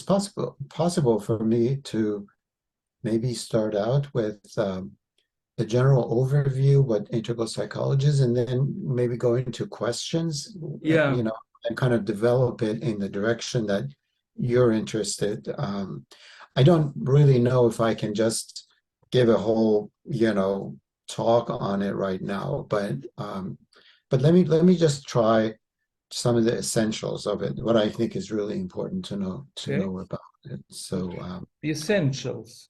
possible for me to maybe start out with a general overview, what integral psychology is, and then maybe go into questions, Yeah. you know, and kind of develop it in the direction that you're interested. I don't really know if I can just give a whole, talk on it right now, but let me just try some of the essentials of it, what I think is really important to Okay. know about it. So The essentials.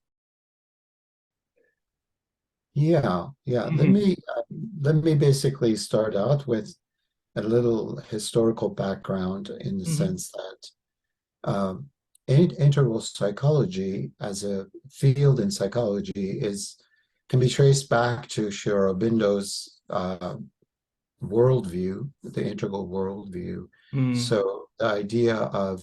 yeah. Let me basically start out with a little historical background in the Hmm. sense that integral psychology as a field in psychology can be traced back to Sri Aurobindo's worldview, the integral worldview. Mm. So the idea of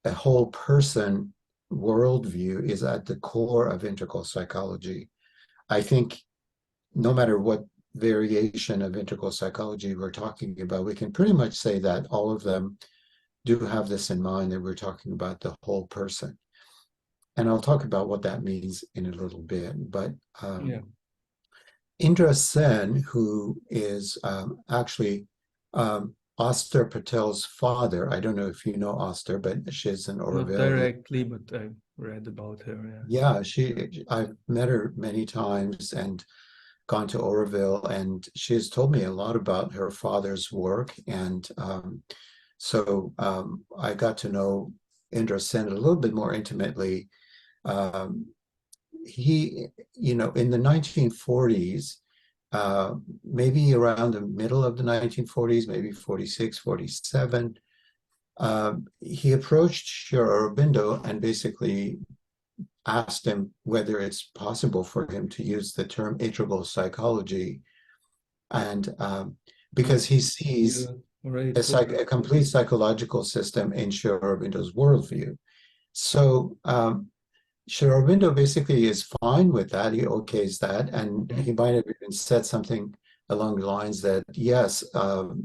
a whole person worldview is at the core of integral psychology. I think no matter what variation of integral psychology we're talking about, we can pretty much say that all of them do have this in mind, that we're talking about the whole person. And I'll talk about what that means in a little bit. But Yeah. Indra Sen, who is actually Oster Patel's father, I don't know if you know Oster, but she's an Not Orwellian. directly, but I read about her. Yeah, I've met her many times and gone to Oroville, and she has told me a lot about her father's work. And I got to know Indra Sen a little bit more intimately. Um, he, in the 1940s, maybe around the middle of the 1940s, maybe 46, 47, he approached Shri Aurobindo and basically asked him whether it's possible for him to use the term integral psychology, and Yeah. because he sees You already a told complete psychological system in Sri Aurobindo's worldview. So Sri Aurobindo basically is fine with that. He okays that, and me. he might have even said something along the lines that yes,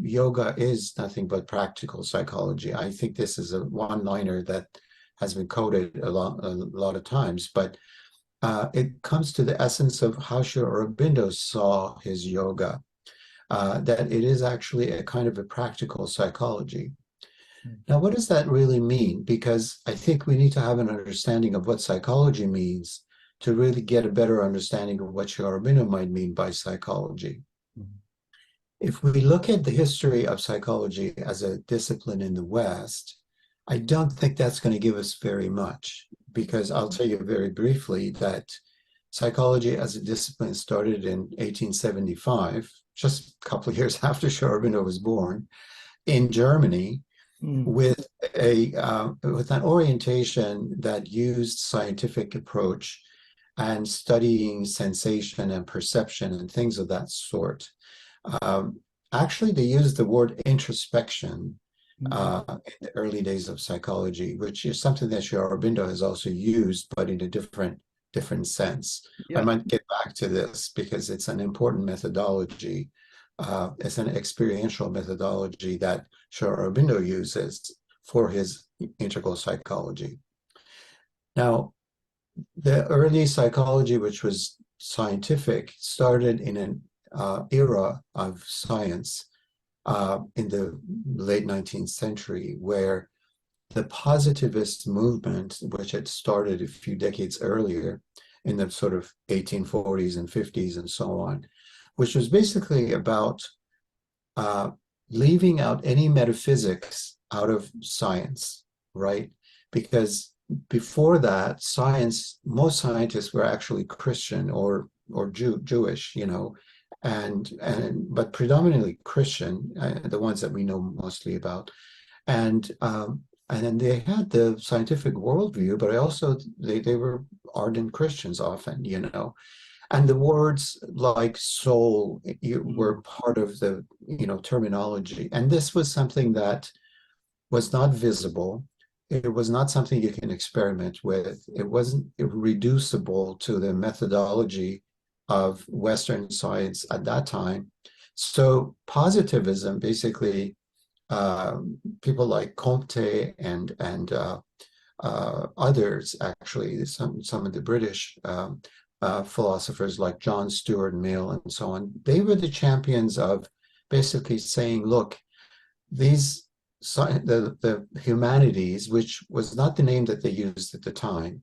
yoga is nothing but practical psychology. I think this is a one-liner that has been quoted a lot of times, but it comes to the essence of how Sri Aurobindo saw his yoga, that it is actually a kind of a practical psychology. Mm. Now, what does that really mean? Because I think we need to have an understanding of what psychology means to really get a better understanding of what Sri Aurobindo might mean by psychology. Mhm. If we look at the history of psychology as a discipline in the West, I don't think that's going to give us very much, because I'll tell you very briefly that psychology as a discipline started in 1875, just a couple of years after Sri Aurobindo was born, in Germany, Mm. with an orientation that used scientific approach and studying sensation and perception and things of that sort. Um, Actually, they used the word introspection Mhm. in the early days of psychology, which is something that Sri Aurobindo has also used, but in a different sense. I Yeah. might get back to this because it's an important methodology. It's an experiential methodology that Sri Aurobindo uses for his integral psychology. Now, the early psychology, which was scientific, started in an era of science in the late 19th century, where the positivist movement, which had started a few decades earlier in the sort of 1840s and 50s and so on, which was basically about uh, leaving out any metaphysics out of science, right? Because before that, most scientists were actually Christian or Jewish, but predominantly Christian, the ones that we know mostly about, and then they had the scientific worldview, but also they were ardent Christians often, and the words like soul Mm. were part of the terminology, and this was something that was not visible. It was not something you can experiment with. It wasn't reducible to the methodology of Western science at that time. So positivism basically, people like Comte and others, actually, some of the British philosophers like John Stuart Mill and so on, they were the champions of basically saying, look, the humanities, which was not the name that they used at the time,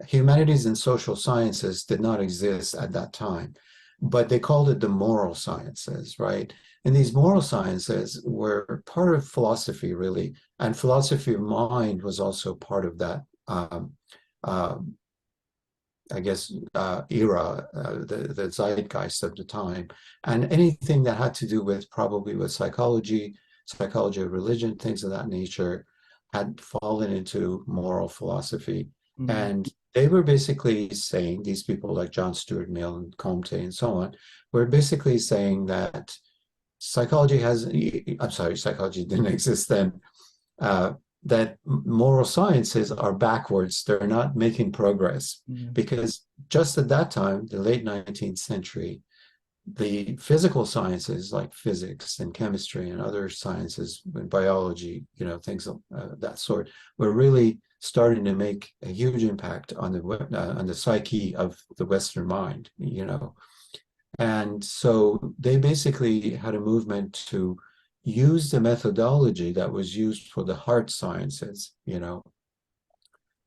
humanities and social sciences did not exist at that time, but they called it the moral sciences, right? And these moral sciences were part of philosophy, really, and philosophy of mind was also part of that, I guess, era, the zeitgeist of the time. And anything that had to do with probably with psychology of religion, things of that nature, had fallen into moral philosophy. Mm-hmm. And they were basically saying, these people like John Stuart Mill and Comte and so on, were basically saying that psychology didn't exist then, that moral sciences are backwards. They're not making progress. Mm-hmm. Because just at that time, the late 19th century, the physical sciences like physics and chemistry and other sciences, biology, things of that sort, were really starting to make a huge impact on the psyche of the Western mind, And so they basically had a movement to use the methodology that was used for the hard sciences,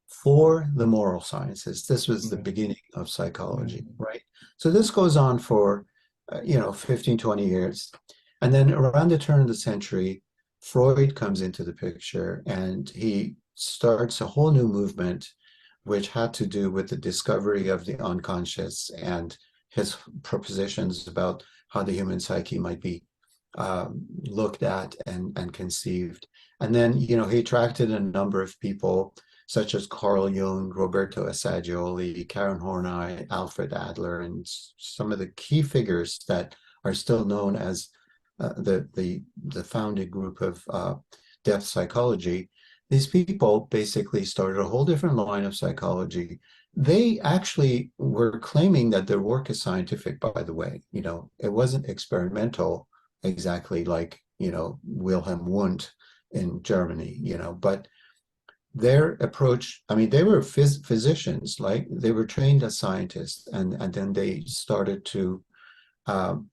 for the moral sciences. This was the beginning of psychology, right? So this goes on for 15, 20 years. And then around the turn of the century, Freud comes into the picture and he starts a whole new movement, which had to do with the discovery of the unconscious and his propositions about how the human psyche might be looked at and conceived. And then, he attracted a number of people such as Carl Jung, Roberto Assagioli, Karen Horney, Alfred Adler, and some of the key figures that are still known as the founding group of depth psychology. These people basically started a whole different line of psychology. They actually were claiming that their work is scientific, by the way. It wasn't experimental exactly like, Wilhelm Wundt in Germany, but their approach, they were physicians, like they were trained as scientists, and then they started to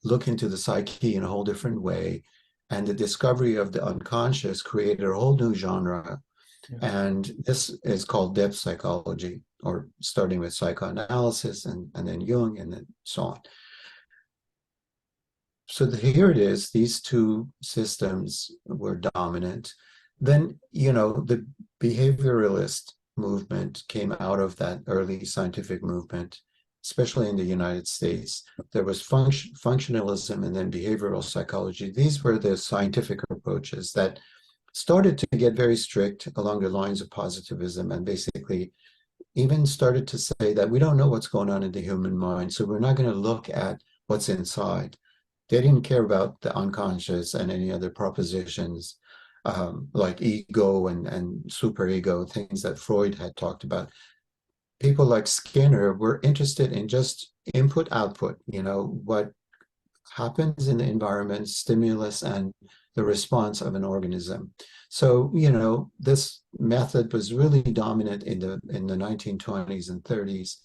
look into the psyche in a whole different way. And the discovery of the unconscious created a whole new genre. Yeah. And this is called depth psychology, or starting with psychoanalysis and then Jung and then so on. So here it is, these two systems were dominant. Then, the behavioralist movement came out of that early scientific movement, especially in the United States. There was functionalism and then behavioral psychology. These were the scientific approaches that started to get very strict along the lines of positivism, and basically even started to say that we don't know what's going on in the human mind, so we're not going to look at what's inside. They didn't care about the unconscious and any other propositions like ego and superego, things that Freud had talked about. People like Skinner were interested in just input, output, what happens in the environment, stimulus, and the response of an organism. So, this method was really dominant in the 1920s and 30s.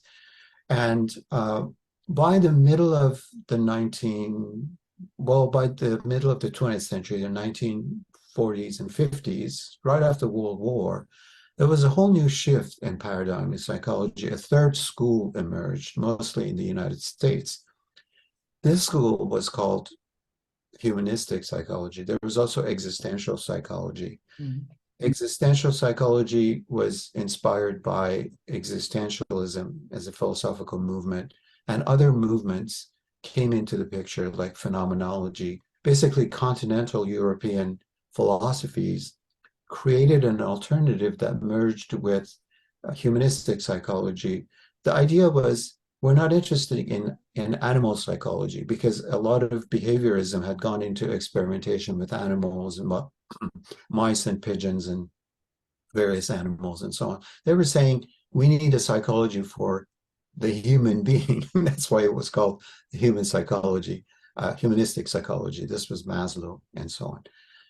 And by the middle of the 20th century, the 1940s and 50s, right after World War, there was a whole new shift in paradigm in psychology. A third school emerged, mostly in the United States. This school was called humanistic psychology. There was also existential psychology. Mm-hmm. Existential psychology was inspired by existentialism as a philosophical movement, and other movements came into the picture, like phenomenology. Basically, continental European philosophies created an alternative that merged with humanistic psychology. The idea was, we're not interested in animal psychology, because a lot of behaviorism had gone into experimentation with animals and mice and pigeons and various animals and so on. They were saying, we need a psychology for the human being. That's why it was called human psychology, humanistic psychology. This was Maslow and so on.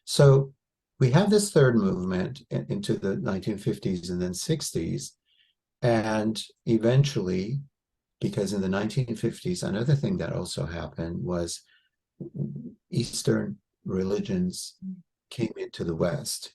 So we have this third movement into the 1950s and then 60s. And eventually, because in the 1950s, another thing that also happened was Eastern religions came into the West.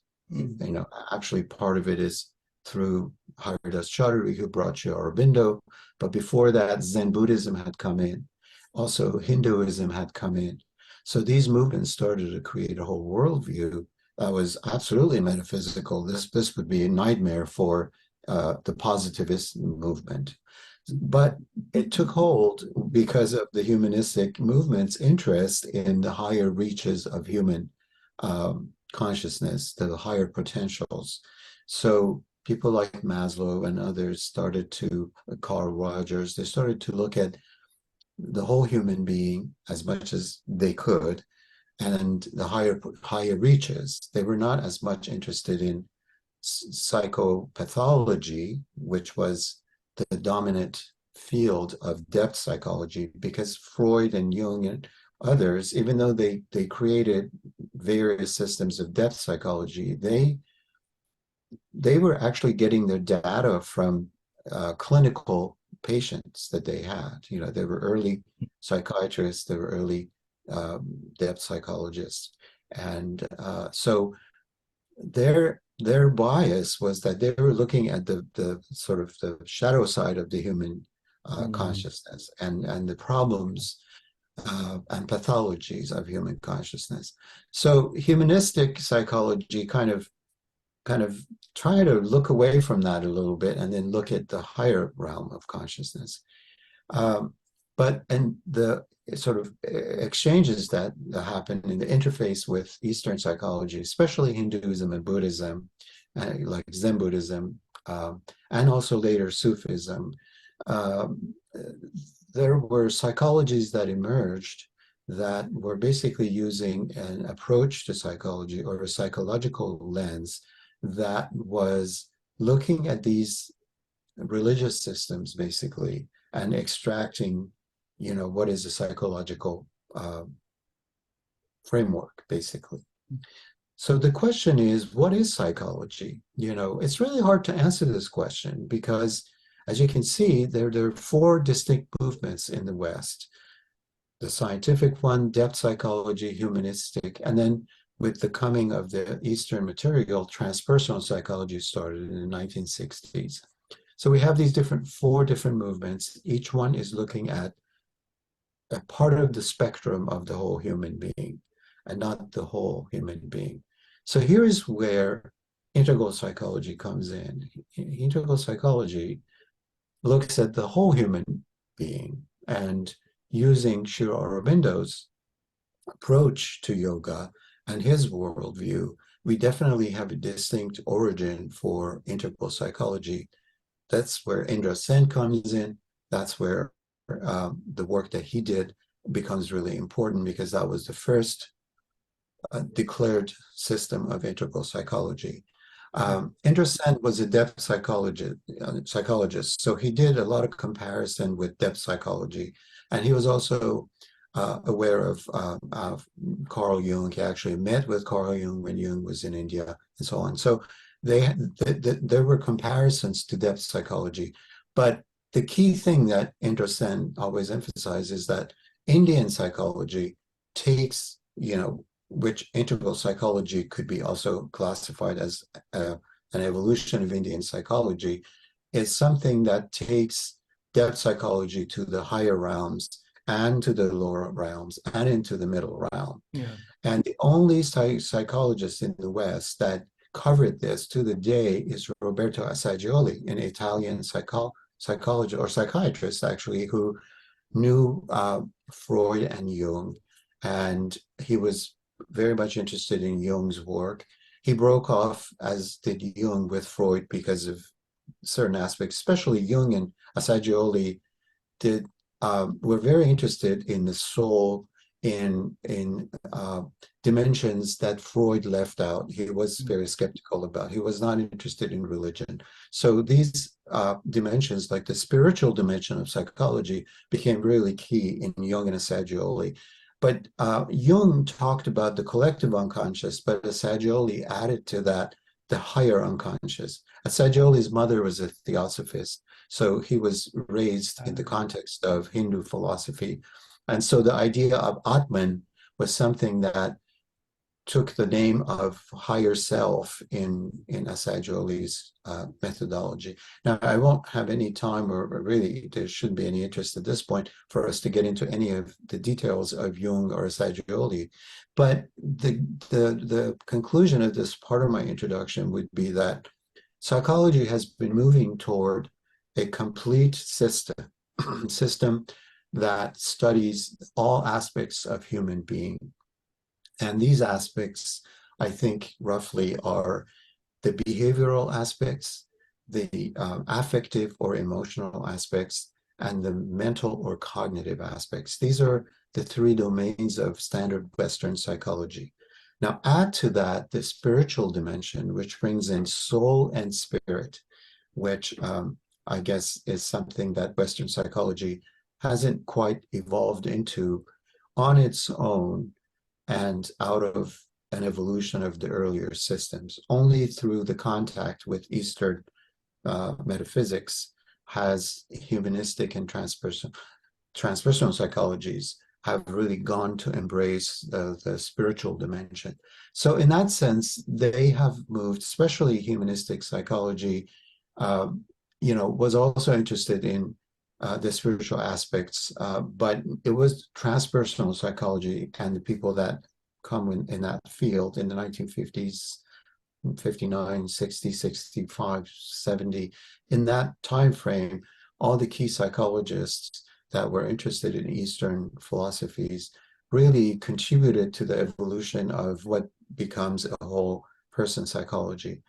Actually, part of it is through Haridas Chaudhuri, who brought Sri Aurobindo. But before that, Zen Buddhism had come in. Also, Hinduism had come in. So these movements started to create a whole worldview that was absolutely metaphysical. This would be a nightmare for the positivist movement. But it took hold because of the humanistic movement's interest in the higher reaches of human consciousness, the higher potentials. So people like Maslow and others started to, Carl Rogers, they started to look at the whole human being as much as they could, and the higher reaches. They were not as much interested in psychopathology, which was the dominant field of depth psychology, because Freud and Jung and others, even though they created various systems of depth psychology, they were actually getting their data from clinical patients that they had. They were early psychiatrists, they were early depth psychologists, and so their bias was that they were looking at the sort of the shadow side of the human consciousness and the problems and pathologies of human consciousness. So humanistic psychology kind of try to look away from that a little bit and then look at the higher realm of consciousness. And the sort of exchanges that happen in the interface with Eastern psychology, especially Hinduism and Buddhism, like Zen Buddhism, and also later Sufism, there were psychologies that emerged that were basically using an approach to psychology or a psychological lens that was looking at these religious systems basically and extracting, what is a psychological framework basically. So the question is, what is psychology? It's really hard to answer this question because, as you can see, there are four distinct movements in the West. The scientific one, depth psychology, humanistic, and then with the coming of the Eastern material, transpersonal psychology started in the 1960s. So we have these four different movements. Each one is looking at a part of the spectrum of the whole human being and not the whole human being. So here is where integral psychology comes in. Integral psychology looks at the whole human being, and using Sri Aurobindo's approach to yoga and his worldview, we definitely have a distinct origin for integral psychology. That's where Indra Sen comes in. That's where the work that he did becomes really important, because that was the first declared system of integral psychology. Indra Sen was a depth psychologist, so he did a lot of comparison with depth psychology, and he was also aware of Carl Jung. He actually met with Carl Jung when Jung was in India and so on. So there were comparisons to depth psychology, but the key thing that Indra Sen always emphasizes is that Indian psychology takes, which integral psychology could be also classified as an evolution of Indian psychology, is something that takes depth psychology to the higher realms and to the lower realms and into the middle realm. Yeah. And the only psychologist in the West that covered this to the day is Roberto Assagioli, an Italian psychologist or psychiatrist, actually, who knew Freud and Jung, and he was very much interested in Jung's work. He broke off, as did Jung, with Freud because of certain aspects, especially Jung and Assagioli were very interested in the soul, in dimensions that Freud left out. He was very skeptical about. He was not interested in religion. So these dimensions, like the spiritual dimension of psychology, became really key in Jung and Assagioli. But Jung talked about the collective unconscious, but Assagioli added to that the higher unconscious. Assagioli's mother was a theosophist, so he was raised in the context of Hindu philosophy. And so the idea of Atman was something that took the name of higher self in Assagioli's methodology. Now, I won't have any time, or really there shouldn't be any interest at this point for us to get into any of the details of Jung or Assagioli. But the conclusion of this part of my introduction would be that psychology has been moving toward a complete system that studies all aspects of human being. And these aspects, I think, roughly are the behavioral aspects, the affective or emotional aspects, and the mental or cognitive aspects. These are the three domains of standard Western psychology. Now, add to that the spiritual dimension, which brings in soul and spirit, which I guess is something that Western psychology hasn't quite evolved into on its own and out of an evolution of the earlier systems. Only through the contact with Eastern metaphysics has humanistic and transpersonal psychologies have really gone to embrace the spiritual dimension. So in that sense, they have moved, especially humanistic psychology, was also interested in the spiritual aspects, but it was transpersonal psychology and the people that come in that field in the 1950s, 59, 60, 65, 70, in that time frame, all the key psychologists that were interested in Eastern philosophies really contributed to the evolution of what becomes a whole person psychology.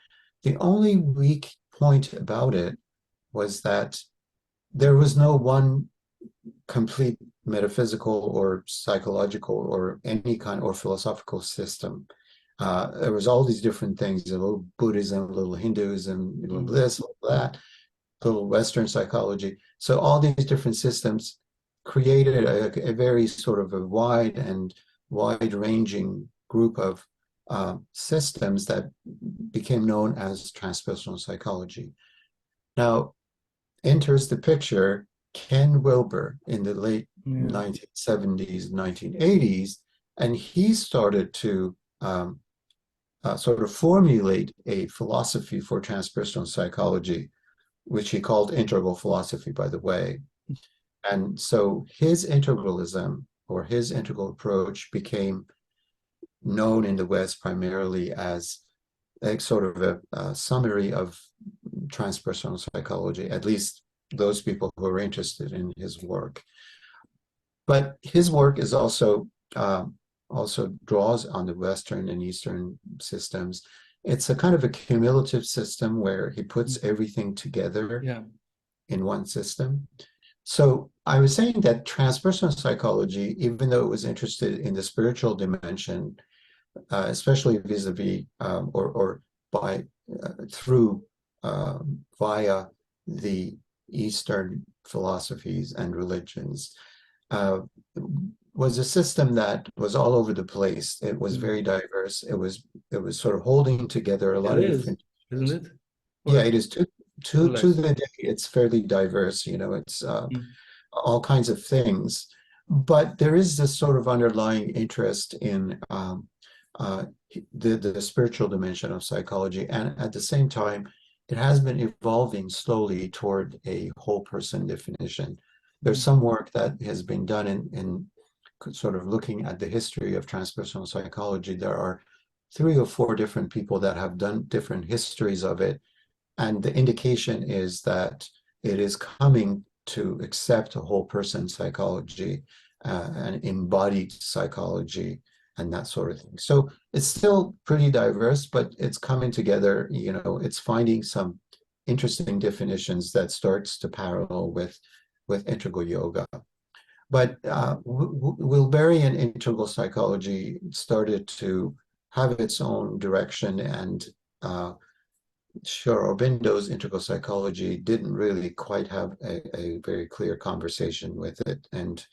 The only weak point about it was that there was no one complete metaphysical or psychological or any kind or philosophical system. There was all these different things, a little Buddhism, a little Hinduism, a little this, a little that, a little Western psychology. So all these different systems created a very sort of a wide-ranging group of systems that became known as transpersonal psychology. Now, enters the picture Ken Wilber in the late 1970s, 1980s, and he started to sort of formulate a philosophy for transpersonal psychology, which he called integral philosophy, by the way. And so his integralism or his integral approach became known in the West primarily as a sort of a summary of transpersonal psychology, at least those people who are interested in his work. But his work is also draws on the Western and Eastern systems. It's a kind of a cumulative system where he puts everything together in one system. So I was saying that transpersonal psychology, even though it was interested in the spiritual dimension, especially vis-a-vis or by through via the Eastern philosophies and religions, was a system that was all over the place. It was very diverse. It was sort of holding together a lot of different. Isn't it? Yeah, it is to the day. It's fairly diverse. It's all kinds of things, but there is this sort of underlying interest in the spiritual dimension of psychology, and at the same time, it has been evolving slowly toward a whole person definition. There's some work that has been done in sort of looking at the history of transpersonal psychology. There are 3 or 4 different people that have done different histories of it, and the indication is that it is coming to accept a whole person psychology and embodied psychology and that sort of thing. So it's still pretty diverse, but it's coming together. It's finding some interesting definitions that starts to parallel with integral yoga. But Wilberian integral psychology started to have its own direction, and Sri Aurobindo's integral psychology didn't really quite have a very clear conversation with it, and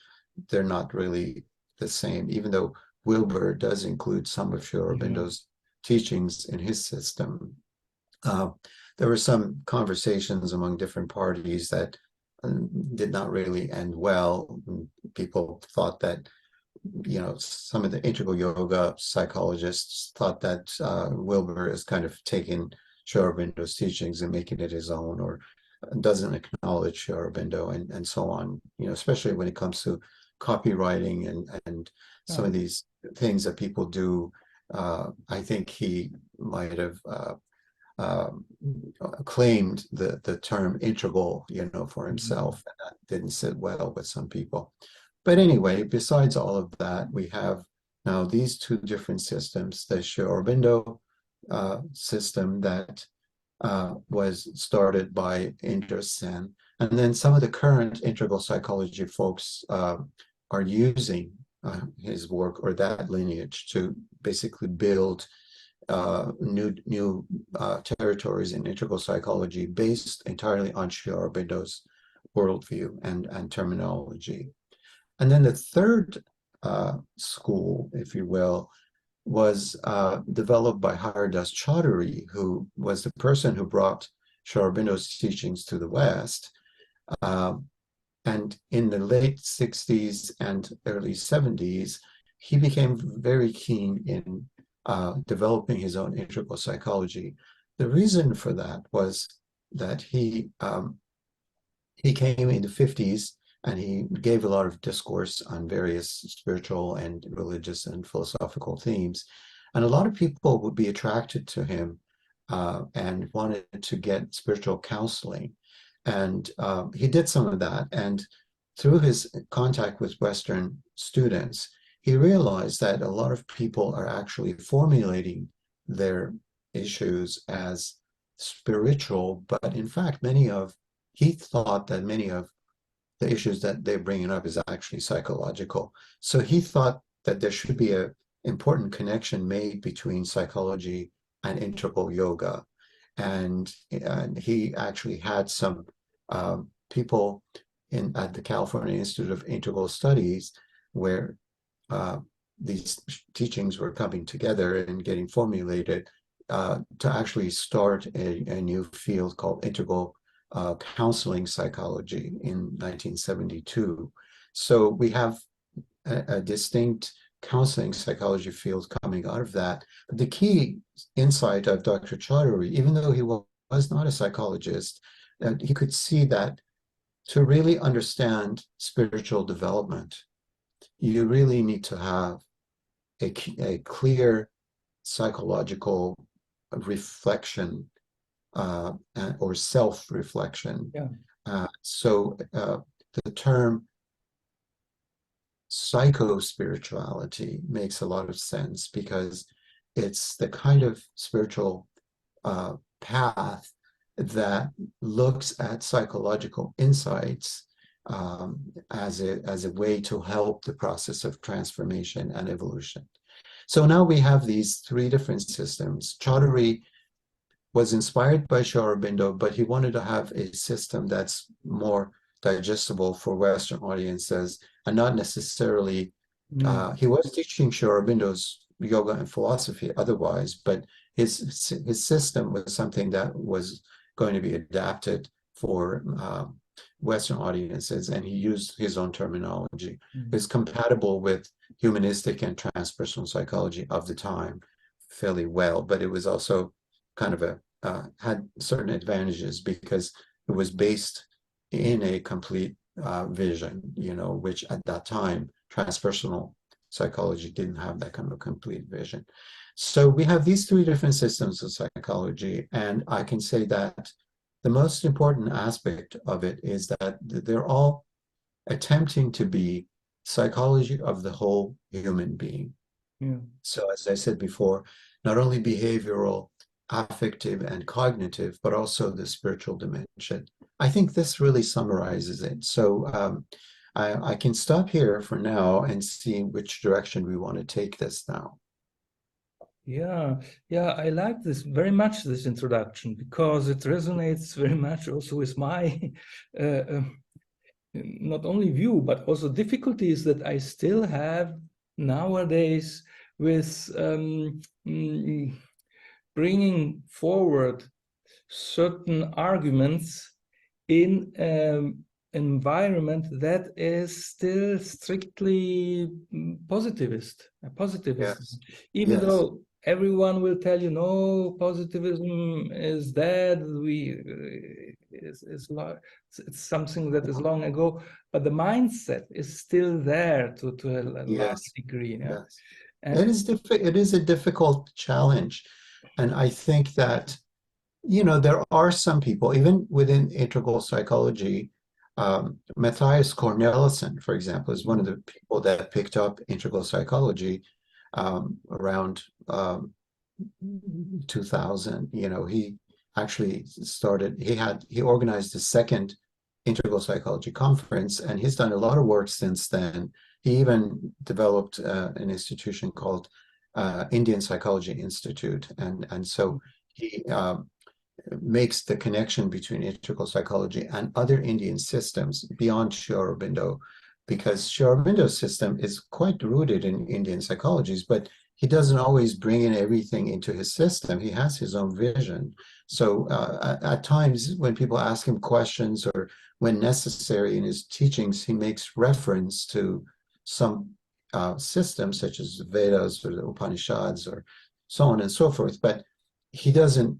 they're not really the same, even though Wilber does include some of Sri Aurobindo's teachings in his system. There were some conversations among different parties that did not really end well. People thought that, some of the integral yoga psychologists thought that Wilber is kind of taking Sri Aurobindo's teachings and making it his own, or doesn't acknowledge Sri Aurobindo, and so on, especially when it comes to copywriting and some of these things that people do. I think he might have claimed the term integral, for himself, and that didn't sit well with some people. But anyway, besides all of that, we have now these two different systems: the Sri Aurobindo system that was started by Inder Sen, and then some of the current integral psychology folks are using his work or that lineage to basically build new territories in integral psychology based entirely on Sri Aurobindo's worldview and terminology. And then the third school, if you will, was developed by Haridas Chaudhuri, who was the person who brought Sri Aurobindo's teachings to the West. And in the late 60s and early 70s, he became very keen in developing his own integral psychology. The reason for that was that he came in the 50s and he gave a lot of discourse on various spiritual and religious and philosophical themes. And a lot of people would be attracted to him and wanted to get spiritual counseling. And he did some of that. And through his contact with Western students, he realized that a lot of people are actually formulating their issues as spiritual, but in fact, he thought that many of the issues that they're bringing up is actually psychological. So he thought that there should be an important connection made between psychology and integral yoga. And he actually had some people at the California Institute of Integral Studies where these teachings were coming together and getting formulated to actually start a new field called integral counseling psychology in 1972. So we have a distinct counseling psychology field coming out of that. But the key insight of Dr. Chaudhuri, even though he was not a psychologist, he could see that to really understand spiritual development, you really need to have a clear psychological reflection or self-reflection. So the term psycho-spirituality makes a lot of sense because it's the kind of spiritual path that looks at psychological insights as a way to help the process of transformation and evolution. So now we have these three different systems. Chaudhuri was inspired by Sri Aurobindo, but he wanted to have a system that's more digestible for Western audiences and not necessarily, he was teaching Sri Aurobindo's yoga and philosophy otherwise, but his system was something that was going to be adapted for Western audiences, and he used his own terminology. It's compatible with humanistic and transpersonal psychology of the time fairly well, but it was also kind of had certain advantages because it was based in a complete vision, which at that time, transpersonal psychology didn't have that kind of complete vision. So we have these three different systems of psychology, and I can say that the most important aspect of it is that they're all attempting to be psychology of the whole human being. So as I said before, not only behavioral, affective, and cognitive, but also the spiritual dimension. I think this really summarizes it. So I can stop here for now and see which direction we want to take this now. Yeah, I like this very much, this introduction, because it resonates very much also with my not only view, but also difficulties that I still have nowadays with bringing forward certain arguments in an environment that is still strictly positivist, Yes. even Yes. though everyone will tell you, no, positivism is dead. It's something that is long ago, but the mindset is still there to a large Yes. degree. Yeah? Yes. And It is a difficult challenge. And I think that, there are some people, even within integral psychology, Matthias Cornelissen, for example, is one of the people that picked up integral psychology around 2000. He actually he organized the second integral psychology conference, and he's done a lot of work since then. He even developed an institution called Indian Psychology Institute, and so he makes the connection between integral psychology and other Indian systems beyond Sri Aurobindo, because Sri Aurobindo's system is quite rooted in Indian psychologies, but he doesn't always bring in everything into his system. He has his own vision. So at times when people ask him questions, or when necessary in his teachings, he makes reference to some systems such as the Vedas or the Upanishads or so on and so forth. But he doesn't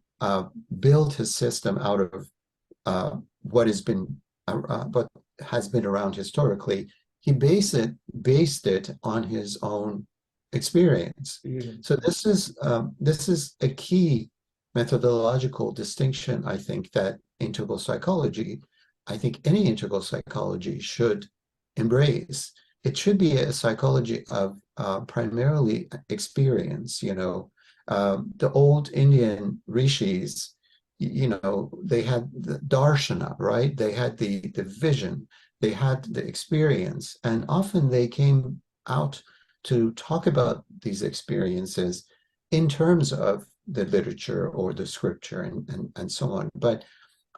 build his system out of what has been around historically. He based it on his own experience. So this is a key methodological distinction, I think, that integral psychology, I think any integral psychology should embrace. It should be a psychology of primarily experience. The old Indian rishis, they had the darshana, right? They had the vision, they had the experience, and often they came out to talk about these experiences in terms of the literature or the scripture and so on. But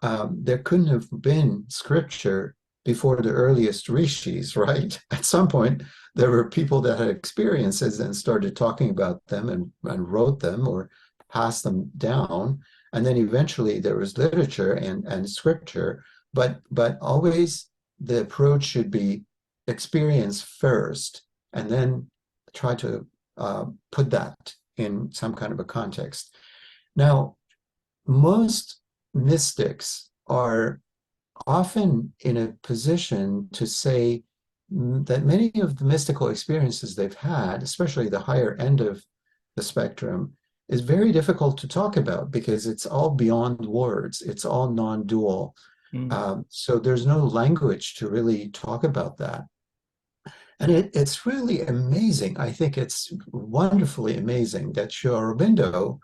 there couldn't have been scripture before the earliest rishis, right? At some point, there were people that had experiences and started talking about them and wrote them or passed them down. And then eventually there was literature and scripture, but always the approach should be experience first, and then try to put that in some kind of a context. Now, most mystics are often in a position to say that many of the mystical experiences they've had, especially the higher end of the spectrum, is very difficult to talk about because it's all beyond words. It's all non-dual. So there's no language to really talk about that. And it's really amazing. I think it's wonderfully amazing that Sri Aurobindo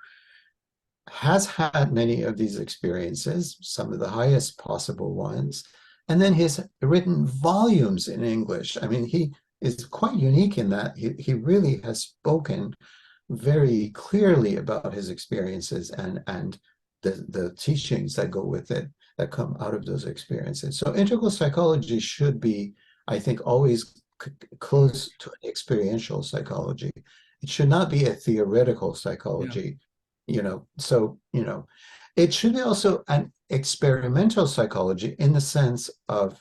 has had many of these experiences, some of the highest possible ones, and then he's written volumes in English. I mean, he is quite unique in that he really has spoken very clearly about his experiences and the teachings that go with it, that come out of those experiences. So integral psychology should be, I think, always close to an experiential psychology. It should not be a theoretical psychology. It should be also an experimental psychology in the sense of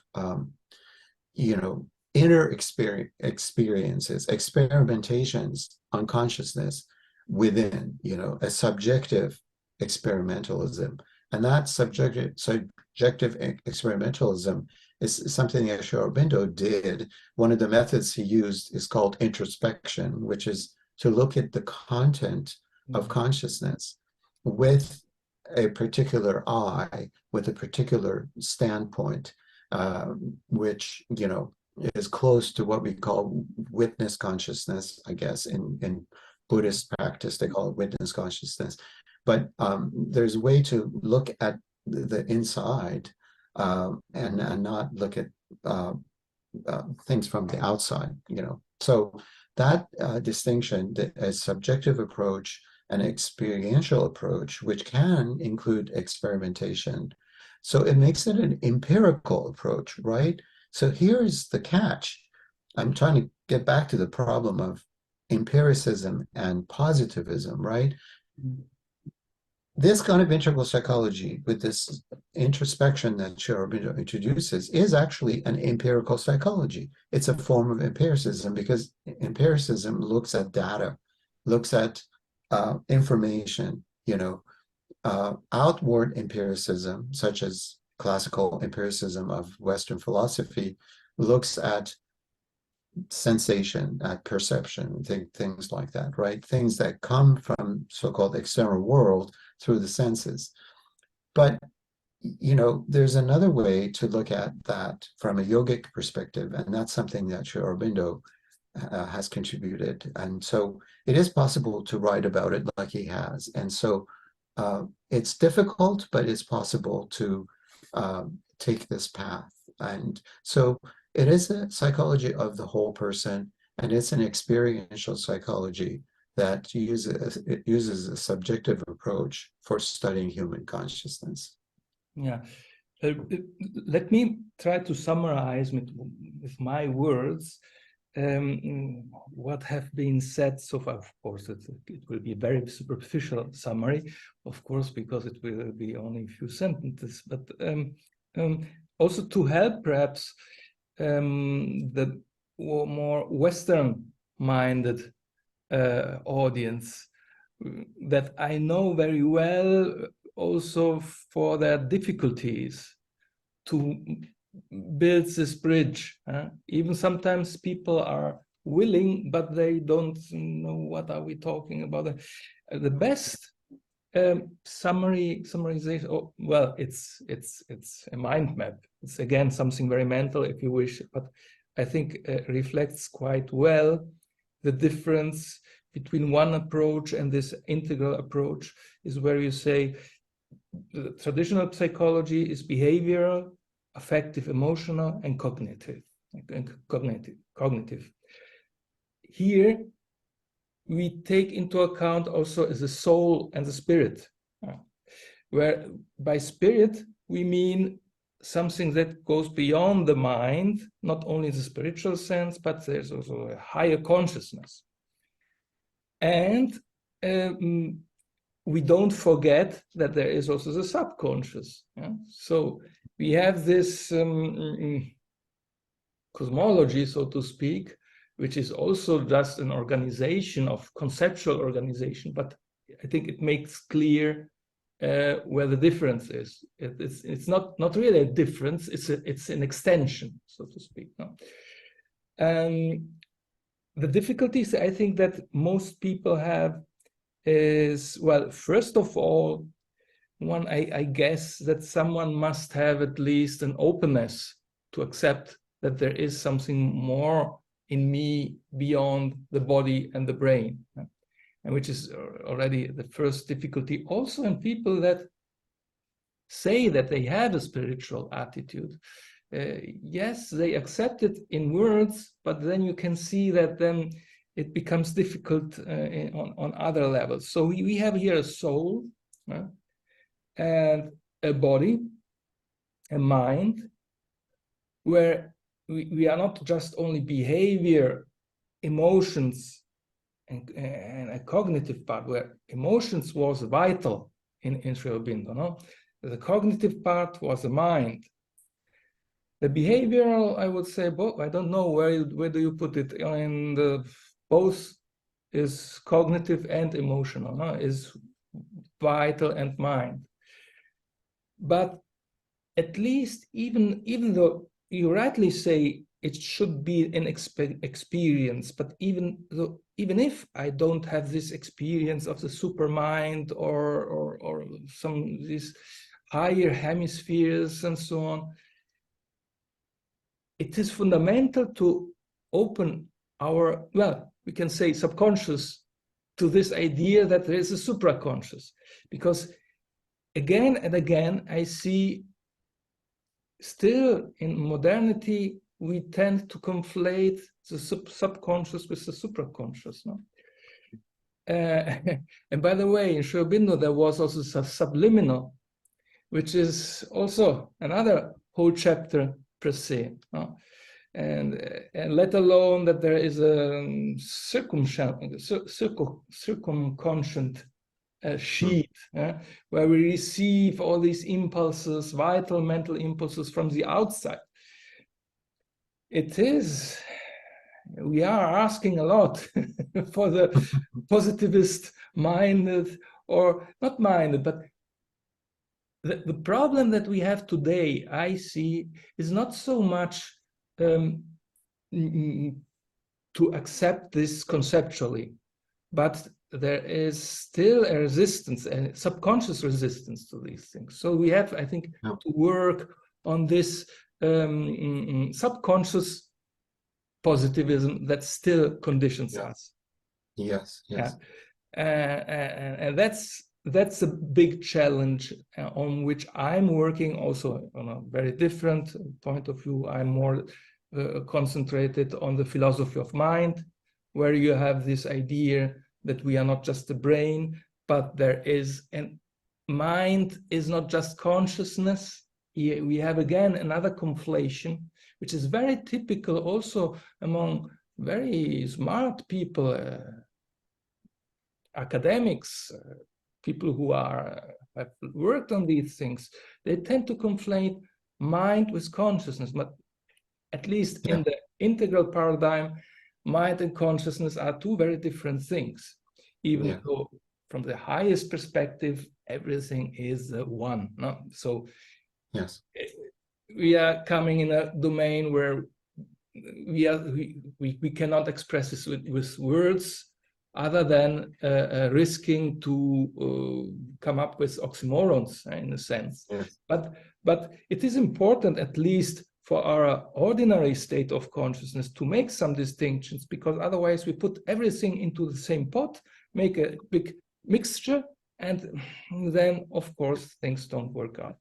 inner experiences, experimentations on consciousness within, a subjective experimentalism. And that subjective experimentalism is something that Sri Aurobindo did. One of the methods he used is called introspection, which is to look at the content of consciousness with a particular eye, with a particular standpoint, which, is close to what we call witness consciousness, I guess. In Buddhist practice, they call it witness consciousness. But there's a way to look at the inside and not look at things from the outside, So that distinction, a subjective approach, an experiential approach, which can include experimentation. So it makes it an empirical approach, right? So here's the catch. I'm trying to get back to the problem of empiricism and positivism, right? This kind of integral psychology with this introspection that Shirazi introduces is actually an empirical psychology. It's a form of empiricism because empiricism looks at data, looks at information, outward empiricism, such as classical empiricism of Western philosophy, looks at sensation, at perception, things like that, right? Things that come from so-called external world through the senses. But, there's another way to look at that from a yogic perspective, and that's something that Sri Aurobindo has contributed. And so it is possible to write about it like he has. And so it's difficult, but it's possible to take this path. And so it is a psychology of the whole person, and it's an experiential psychology that uses a subjective approach for studying human consciousness. Yeah. Let me try to summarize with my words what have been said so far. Of course, it will be a very superficial summary, of course, because it will be only a few sentences, but also to help perhaps the more Western-minded audience that I know very well, also for their difficulties to build this bridge. Even sometimes people are willing, but they don't know what are we talking about. The best summarization, well, it's a mind map. It's again something very mental, if you wish, but I think reflects quite well the difference between one approach and this integral approach, is where you say the traditional psychology is behavioral, affective, emotional, and cognitive. Here, we take into account also the soul and the spirit, where by spirit, we mean something that goes beyond the mind, not only in the spiritual sense, but there's also a higher consciousness. And we don't forget that there is also the subconscious. So we have this cosmology, so to speak, which is also just an organization of conceptual organization, but I think it makes clear where the difference is. It's not really a difference, it's an extension, so to speak. The difficulties I think that most people have is, well, first of all, one, I guess that someone must have at least an openness to accept that there is something more in me beyond the body and the brain, and which is already the first difficulty. Also in people that say that they have a spiritual attitude, yes, they accept it in words, but then you can see that then it becomes difficult on other levels. So we have here a soul and a body, a mind, where we are not just only behavior, emotions, and a cognitive part, where emotions was vital in Sri Aurobindo. No? The cognitive part was the mind. The behavioral, I would say, both. I don't know where do you put it. In the both is cognitive and emotional. No? Is vital and mind. But at least, even though you rightly say it should be an experience, but even if I don't have this experience of the supermind or some these higher hemispheres and so on, it is fundamental to open our, well, we can say subconscious, to this idea that there is a supraconscious, because again and again I see still in modernity we tend to conflate the subconscious with the supraconscious. No? And by the way, in Sri Aurobindo there was also subliminal, which is also another whole chapter per se. No? and let alone that there is a circumconscient sheet where we receive all these impulses, vital mental impulses from the outside. We are asking a lot for the positivist minded, or not minded, but the problem that we have today, I see, is not so much to accept this conceptually, but there is still a resistance, a subconscious resistance to these things. So we have, I think, to work on this subconscious positivism that still conditions us. Yes, yes. And that's a big challenge on which I'm working also on a very different point of view. I'm more concentrated on the philosophy of mind, where you have this idea that we are not just the brain, but there is, and mind is not just consciousness. We have again another conflation, which is very typical also among very smart people, academics, people who have worked on these things. They tend to conflate mind with consciousness, but at least in the integral paradigm, mind and consciousness are two very different things, even though from the highest perspective, everything is one. No? So yes, we are coming in a domain where we cannot express this with words, other than risking to come up with oxymorons in a sense. yes. But it is important, at least for our ordinary state of consciousness, to make some distinctions, because otherwise we put everything into the same pot, make a big mixture, and then, of course, things don't work out.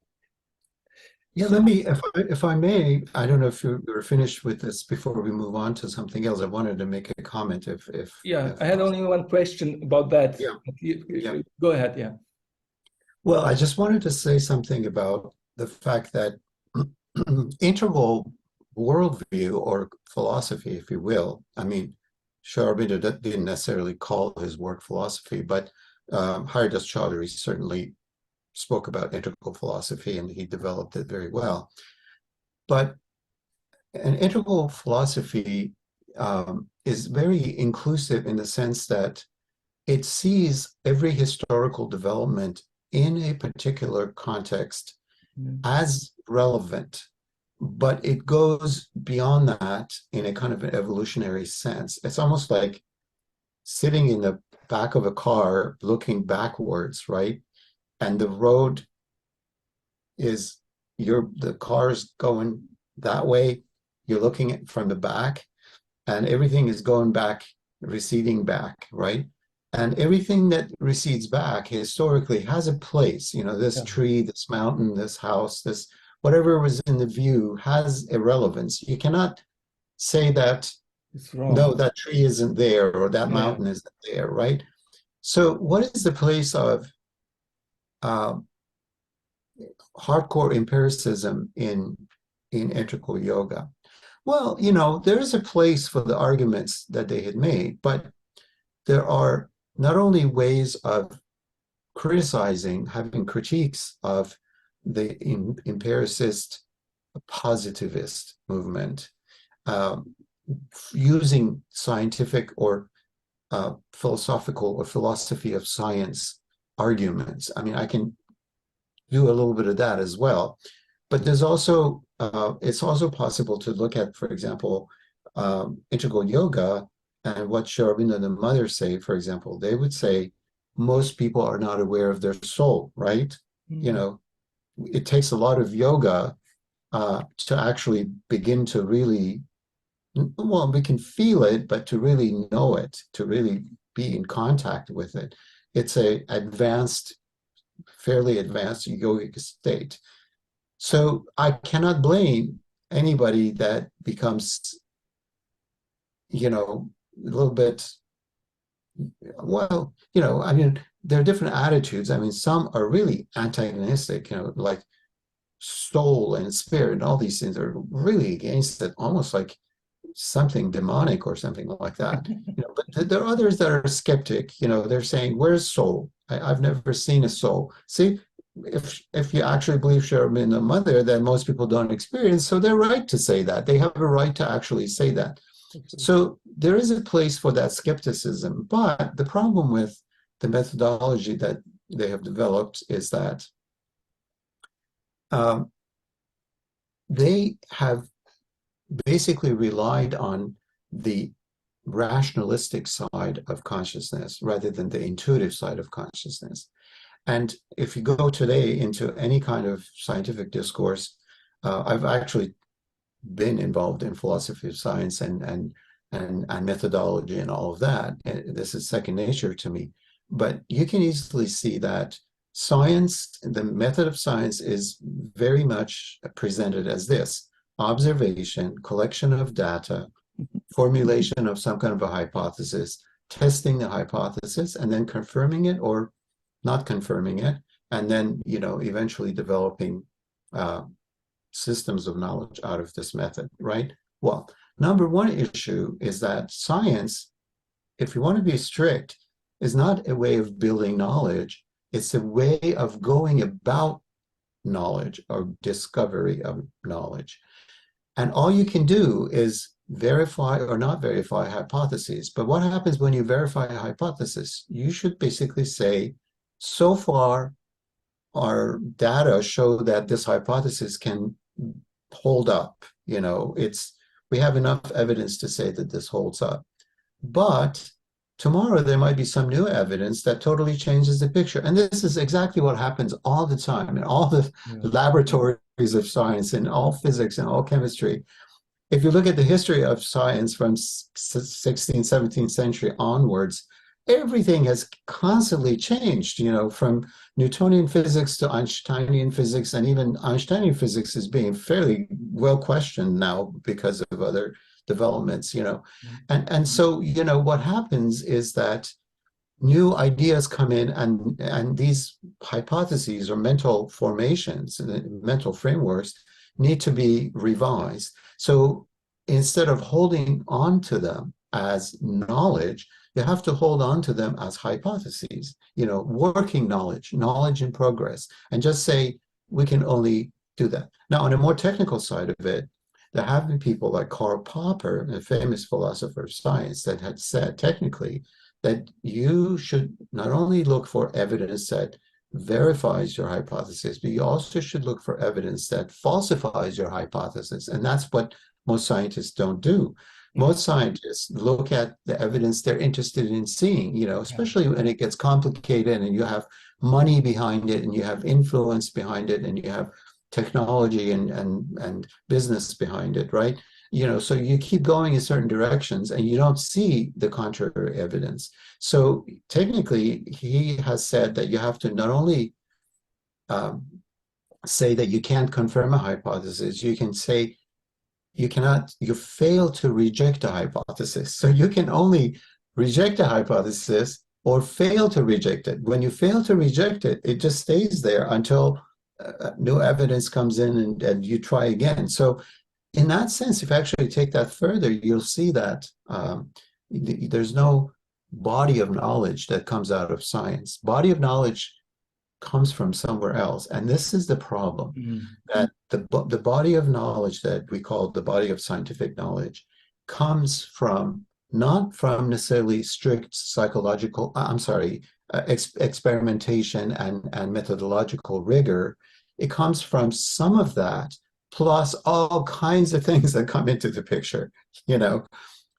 Yeah, let me, if I may, I don't know if you're finished with this before we move on to something else. I wanted to make a comment if I had only one question about that. Yeah. Go ahead, yeah. Well, I just wanted to say something about the fact that integral worldview or philosophy, if you will, I mean, Shirazi didn't necessarily call his work philosophy, but Haridas Chaudhuri certainly spoke about integral philosophy and he developed it very well. But an integral philosophy is very inclusive in the sense that it sees every historical development in a particular context as relevant, but it goes beyond that in a kind of an evolutionary sense. It's almost like sitting in the back of a car looking backwards, right? And the road is the car's going that way, you're looking at from the back, and everything is going back, receding back, right? And everything that recedes back historically has a place. You know, this tree, this mountain, this house, this whatever was in the view has a relevance. You cannot say that, no, that tree isn't there or that mountain isn't there, right? So what is the place of hardcore empiricism in integral yoga? Well, you know, there is a place for the arguments that they had made, but there are not only ways of criticizing, having critiques of the empiricist, positivist movement, using scientific or philosophical or philosophy of science arguments. I mean, I can do a little bit of that as well. But there's also, it's also possible to look at, for example, integral yoga and what Shirazi and the mother say, for example. They would say most people are not aware of their soul, right? You know, it takes a lot of yoga to actually begin to really, well, we can feel it, but to really know it, to really be in contact with it. It's a fairly advanced yogic state. So I cannot blame anybody that becomes, you know, a little bit, well, you know, I mean, there are different attitudes. I mean, some are really antagonistic, you know, like soul and spirit and all these things are really against it, almost like something demonic or something like that. But there are others that are skeptic. They're saying, "Where's soul? I've never seen a soul." See, if you actually believe Sherman the mother, then most people don't experience. So they're right to say that. They have a right to actually say that. So there is a place for that skepticism. But the problem with the methodology that they have developed is that they have basically relied on the rationalistic side of consciousness rather than the intuitive side of consciousness. And if you go today into any kind of scientific discourse, I've actually been involved in philosophy of science and methodology and all of that. And this is second nature to me. But you can easily see that science, the method of science, is very much presented as this: observation, collection of data, formulation of some kind of a hypothesis, testing the hypothesis, and then confirming it or not confirming it, and then eventually developing systems of knowledge out of this method, right? Well, number one issue is that science, if you want to be strict, is not a way of building knowledge. It's a way of going about knowledge or discovery of knowledge. And all you can do is verify or not verify hypotheses. But what happens when you verify a hypothesis? You should basically say, so far, our data show that this hypothesis can hold up. We have enough evidence to say that this holds up. But tomorrow there might be some new evidence that totally changes the picture. And this is exactly what happens all the time in all the laboratories of science, in all physics and all chemistry. If you look at the history of science from 16th, 17th century onwards, everything has constantly changed, from Newtonian physics to Einsteinian physics, and even Einsteinian physics is being fairly well questioned now because of other developments, And so, what happens is that new ideas come in, and these hypotheses or mental formations and mental frameworks need to be revised. So instead of holding on to them as knowledge, you have to hold on to them as hypotheses, working knowledge in progress, and just say, we can only do that. Now, on a more technical side of it, there have been people like Karl Popper, a famous philosopher of science, that had said technically that you should not only look for evidence that verifies your hypothesis, but you also should look for evidence that falsifies your hypothesis. And that's what most scientists don't do. Most scientists look at the evidence they're interested in seeing, especially when it gets complicated and you have money behind it and you have influence behind it and you have technology and business behind it, right? So you keep going in certain directions and you don't see the contrary evidence. So technically, he has said that you have to not only say that you can't confirm a hypothesis, you can say you fail to reject a hypothesis. So you can only reject a hypothesis or fail to reject it. When you fail to reject it, it just stays there until new evidence comes in and you try again. So in that sense, if you actually take that further, you'll see that there's no body of knowledge that comes out of science. Body of knowledge comes from somewhere else. And this is the problem, that the body of knowledge that we call the body of scientific knowledge comes from, not from necessarily strict psychological, experimentation and methodological rigor. It comes from some of that, plus all kinds of things that come into the picture.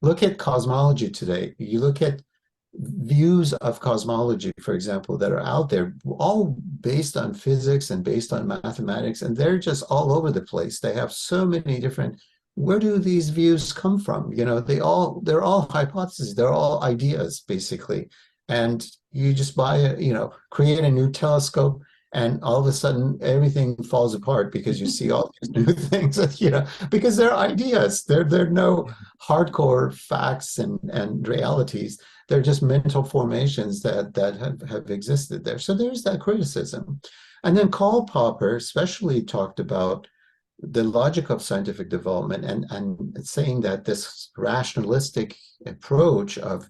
Look at cosmology today. You look at views of cosmology, for example, that are out there, all based on physics and based on mathematics, and they're just all over the place. They have so many different, where do these views come from? They're all hypotheses, they're all ideas, basically. And you just create a new telescope, and all of a sudden everything falls apart because you see all these new things, because they're ideas. They're no hardcore facts and realities. They're just mental formations that have existed there. So there's that criticism. And then Karl Popper especially talked about the logic of scientific development and saying that this rationalistic approach of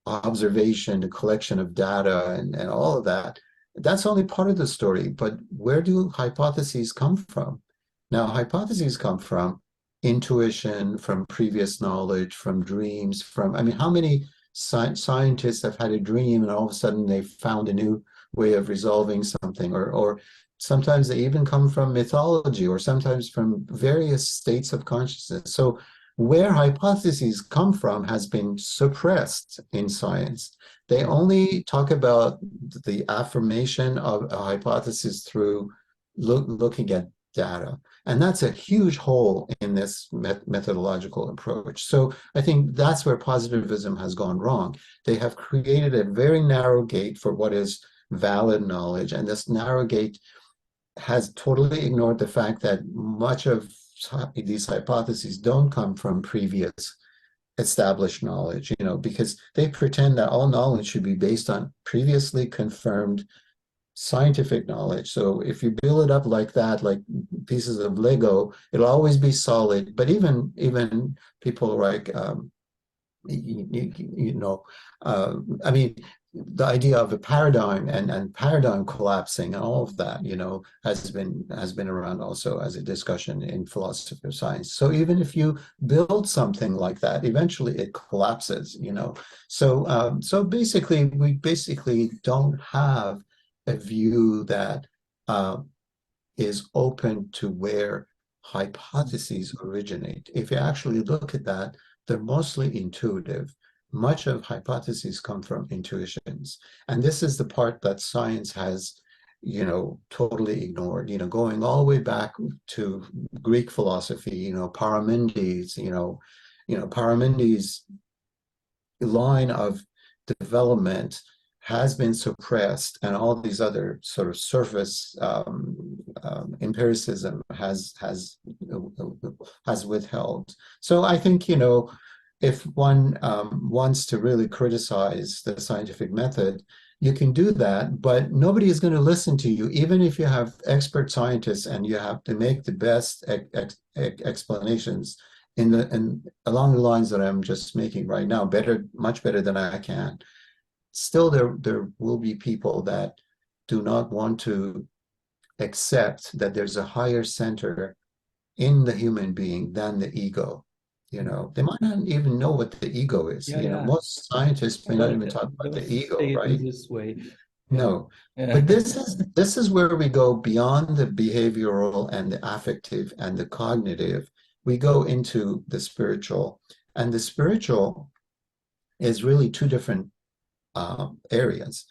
observation, the collection of data, and all of that, that's only part of the story. But where do hypotheses come from? Now, hypotheses come from intuition, from previous knowledge, from dreams, from, I mean, how many scientists have had a dream and all of a sudden they found a new way of resolving something, or sometimes they even come from mythology, or sometimes from various states of consciousness. So where hypotheses come from has been suppressed in science. They only talk about the affirmation of a hypothesis through looking at data. And that's a huge hole in this methodological approach. So I think that's where positivism has gone wrong. They have created a very narrow gate for what is valid knowledge. And this narrow gate has totally ignored the fact that much of these hypotheses don't come from previous established knowledge, because they pretend that all knowledge should be based on previously confirmed scientific knowledge. So if you build it up like that, like pieces of Lego, it'll always be solid. But even people like I mean, the idea of a paradigm and paradigm collapsing and all of that, has been around also as a discussion in philosophy of science. So even if you build something like that, eventually it collapses. So basically, we basically don't have a view that is open to where hypotheses originate. If you actually look at that, they're mostly intuitive. Much of hypotheses come from intuitions. And this is the part that science has, totally ignored, going all the way back to Greek philosophy, Parmenides, Parmenides' line of development has been suppressed, and all these other sort of surface empiricism has withheld. So I think, if one wants to really criticize the scientific method, you can do that, but nobody is going to listen to you, even if you have expert scientists and you have to make the best explanations and along the lines that I'm just making right now, much better than I can. Still, there will be people that do not want to accept that there's a higher center in the human being than the ego. They might not even know what the ego is. Yeah. Most scientists may not even talk about the ego, right? This way. No. Yeah. But this is where we go beyond the behavioral and the affective and the cognitive. We go into the spiritual. And the spiritual is really two different areas.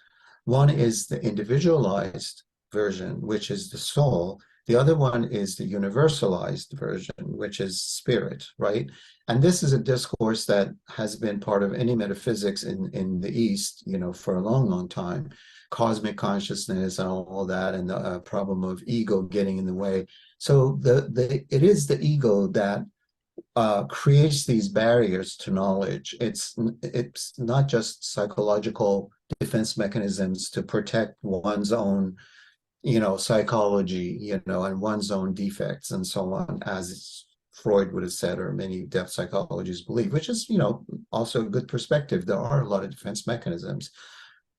One is the individualized version, which is the soul. The other one is the universalized version, which is spirit, right? And this is a discourse that has been part of any metaphysics in the East, for a long, long time. Cosmic consciousness and all that, and the problem of ego getting in the way. So it is the ego that creates these barriers to knowledge. It's not just psychological defense mechanisms to protect one's own, psychology, and one's own defects and so on, as Freud would have said, or many depth psychologists believe, which is, also a good perspective. There are a lot of defense mechanisms,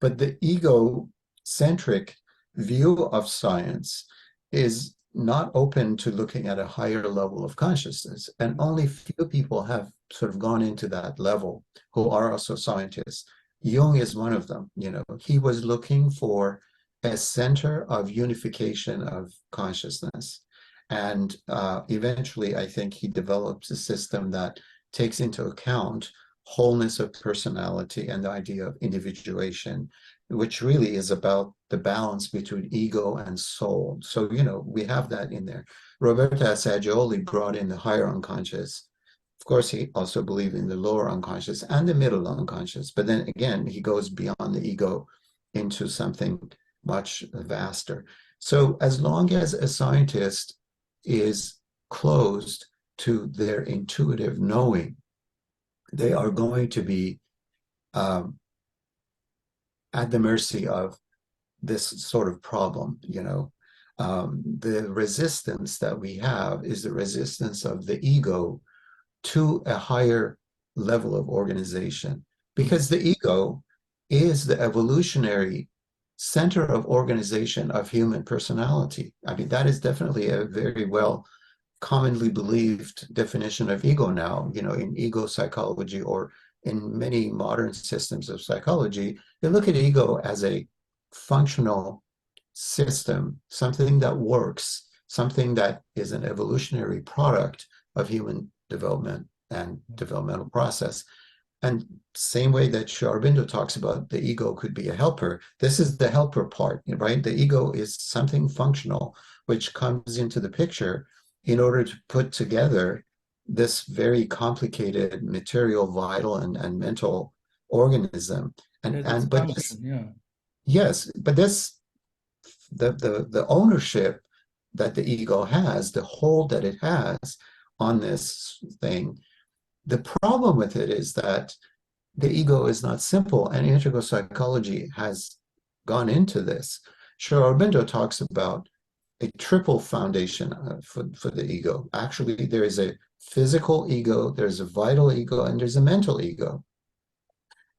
but the ego-centric view of science is not open to looking at a higher level of consciousness. And only few people have sort of gone into that level who are also scientists. Jung is one of them. He was looking for a center of unification of consciousness. And eventually, I think he develops a system that takes into account wholeness of personality and the idea of individuation, which really is about the balance between ego and soul. So, we have that in there. Roberto Assagioli brought in the higher unconscious. Of course, he also believed in the lower unconscious and the middle unconscious. But then again, he goes beyond the ego into something much vaster. So as long as a scientist is closed to their intuitive knowing, they are going to be at the mercy of this sort of problem, the resistance that we have is the resistance of the ego to a higher level of organization, because the ego is the evolutionary center of organization of human personality. I mean, that is definitely a very well commonly believed definition of ego now, in ego psychology or in many modern systems of psychology. They look at ego as a functional system, something that works, something that is an evolutionary product of human development and developmental process. And same way that Sri Aurobindo talks about the ego could be a helper, this is the helper part, right? The ego is something functional which comes into the picture in order to put together this very complicated material, vital, and mental organism. And but this, yes, but this, the ownership that the ego has, the hold that it has on this thing, the problem with it is that the ego is not simple, and integral psychology has gone into this. Sri Aurobindo talks about a triple foundation for the ego. Actually, there is a physical ego, there's a vital ego, and there's a mental ego.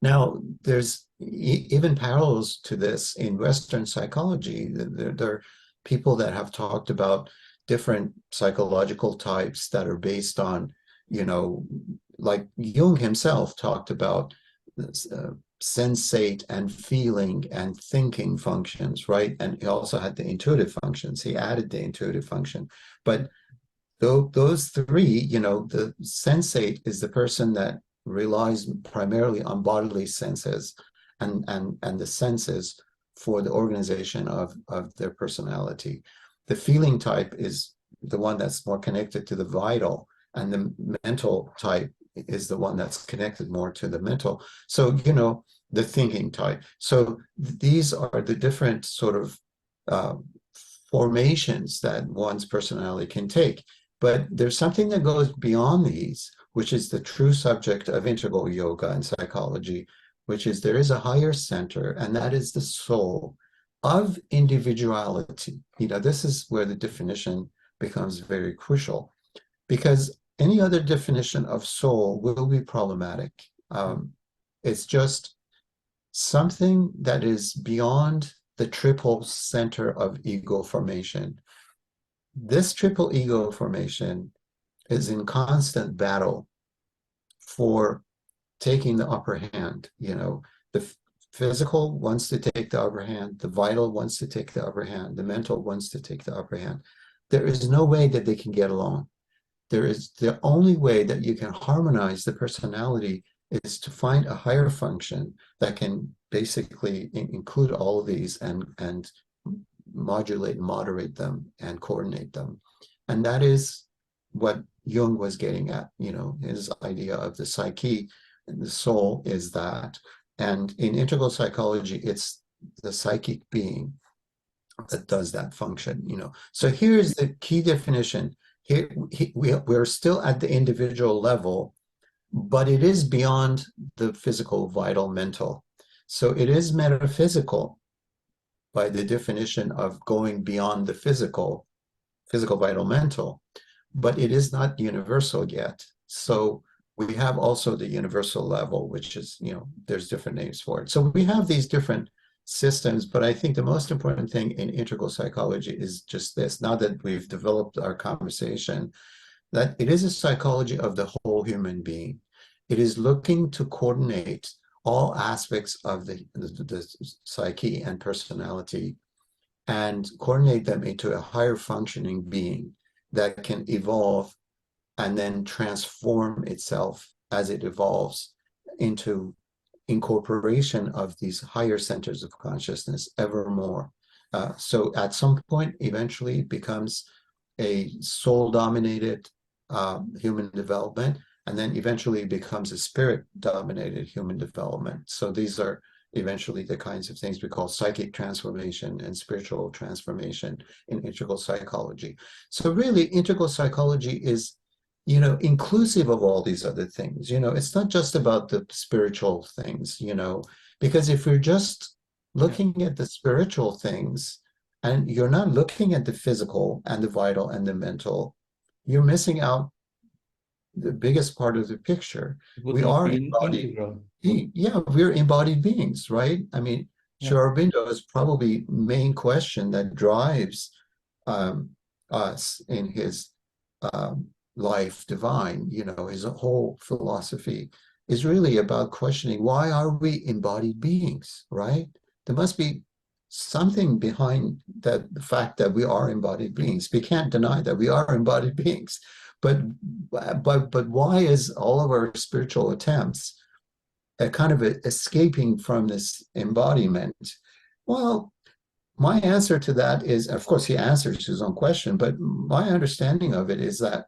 Now, there's even parallels to this in Western psychology. There are people that have talked about different psychological types that are based on, like Jung himself talked about sensate and feeling and thinking functions, right? And he also had the intuitive functions. He added the intuitive function. But those three, the sensate is the person that relies primarily on bodily senses and the senses for the organization of their personality. The feeling type is the one that's more connected to the vital, and the mental type is the one that's connected more to the mental. So, the thinking type. So these are the different sort of formations that one's personality can take. But there's something that goes beyond these, which is the true subject of integral yoga and psychology, which is there is a higher center, and that is the soul of individuality. This is where the definition becomes very crucial, because any other definition of soul will be problematic. It's just something that is beyond the triple center of ego formation. This triple ego formation is in constant battle for taking the upper hand. The physical wants to take the upper hand, the vital wants to take the upper hand, the mental wants to take the upper hand. There is no way that they can get along. There is the only way that you can harmonize the personality is to find a higher function that can basically include all of these and modulate and moderate them and coordinate them. And that is what Jung was getting at, his idea of the psyche and the soul is that. And in integral psychology, it's the psychic being that does that function, So here's the key definition. Here, we're still at the individual level, but it is beyond the physical, vital, mental. So it is metaphysical by the definition of going beyond the physical, vital, mental, but it is not universal yet. So we have also the universal level, which is, there's different names for it. So we have these different systems, but I think the most important thing in integral psychology is just this, now that we've developed our conversation, that it is a psychology of the whole human being. It is looking to coordinate all aspects of the psyche and personality and coordinate them into a higher functioning being that can evolve and then transform itself as it evolves into incorporation of these higher centers of consciousness ever more. So at some point, eventually it becomes a soul-dominated human development, and then eventually becomes a spirit-dominated human development. So these are eventually the kinds of things we call psychic transformation and spiritual transformation in integral psychology. So really, integral psychology is, inclusive of all these other things. It's not just about the spiritual things, because if we're just looking at the spiritual things, and you're not looking at the physical and the vital and the mental, you're missing out the biggest part of the picture. It would We not are be embodied. integral. Yeah, we're embodied beings, right? I mean, Yeah. Sri Aurobindo's probably main question that drives us in his life divine, you know, his whole philosophy is really about questioning, why are we embodied beings, right? There must be something behind that, the fact that we are embodied beings. We can't deny that we are embodied beings, but why is all of our spiritual attempts a kind of escaping from this embodiment? Well, my answer to that is, of course, he answers his own question, but my understanding of it is that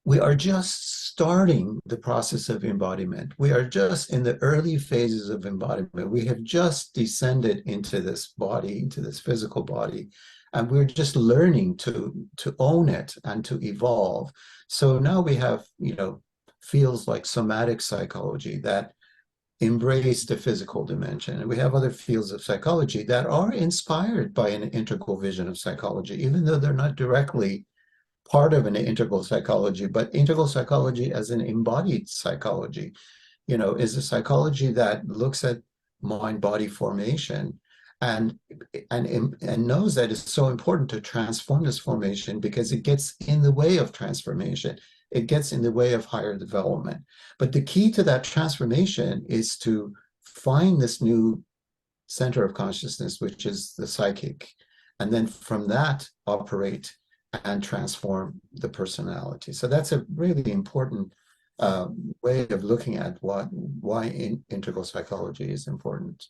we are just starting the process of embodiment. We are just in the early phases of embodiment. We have just descended into this body, into this physical body, and we're just learning to own it and to evolve. So now we have, you know, fields like somatic psychology that embrace the physical dimension. And we have other fields of psychology that are inspired by an integral vision of psychology, even though they're not directly part of an integral psychology, but integral psychology as an embodied psychology, you know, is a psychology that looks at mind-body formation and knows that it's so important to transform this formation because it gets in the way of transformation. It gets in the way of higher development. But the key to that transformation is to find this new center of consciousness, which is the psychic, and then from that operate and transform the personality. So that's a really important way of looking at why integral psychology is important.